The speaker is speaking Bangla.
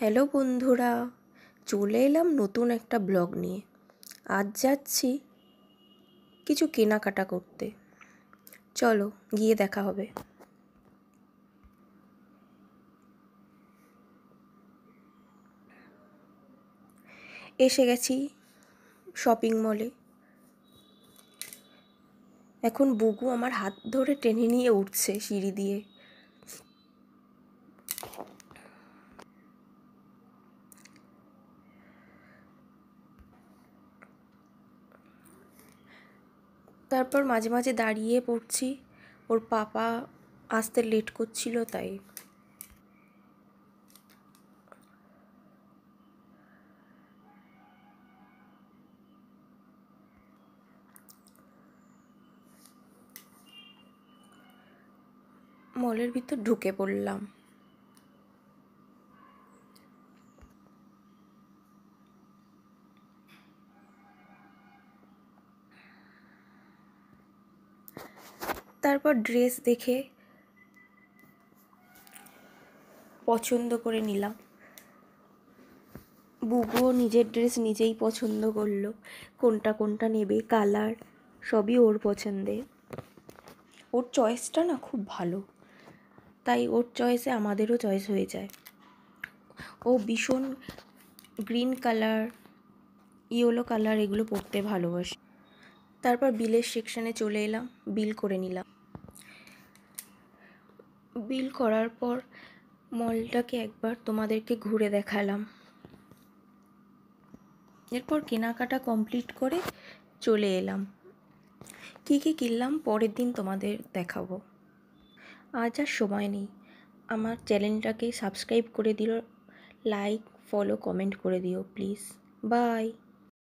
হ্যালো বন্ধুরা, চলে এলাম নতুন একটা ব্লগ নিয়ে। আজ যাচ্ছি কিছু কেনাকাটা করতে। চলো গিয়ে দেখা হবে। এসে গেছি শপিং মলে। এখন বুগু আমার হাত ধরে টেনে নিয়ে উঠছে সিঁড়ি দিয়ে। তারপর মাঝে মাঝে দাঁড়িয়ে পড়ছি, ওর পাপা আসতে লেট করছিল তাই। মলের ভিতর ঢুকে পড়লাম। তারপর ড্রেস দেখে পছন্দ করে নিলাম। বুবুও নিজের ড্রেস নিজেই পছন্দ করলো, কোনটা কোনটা নেবে, কালার সবই ওর পছন্দে। ওর চয়েসটা না খুব ভালো, তাই ওর চয়েসে আমাদেরও চয়েস হয়ে যায়। ও ভীষণ গ্রিন কালার, ইয়েলো কালার এগুলো পরতে ভালোবাসে। তারপর বিলের সেকশানে চলে এলাম, বিল করে নিলাম। বিল করার পর মলটাকে একবার তোমাদেরকে ঘুরে দেখালাম। এরপর কেনাকাটা কমপ্লিট করে চলে এলাম। কী কী কিনলাম পরের দিন তোমাদের দেখাবো। আজ আর সময় নেই। আমার চ্যানেলটাকে সাবস্ক্রাইব করে দিও, লাইক ফলো কমেন্ট করে দিও প্লিজ। বাই।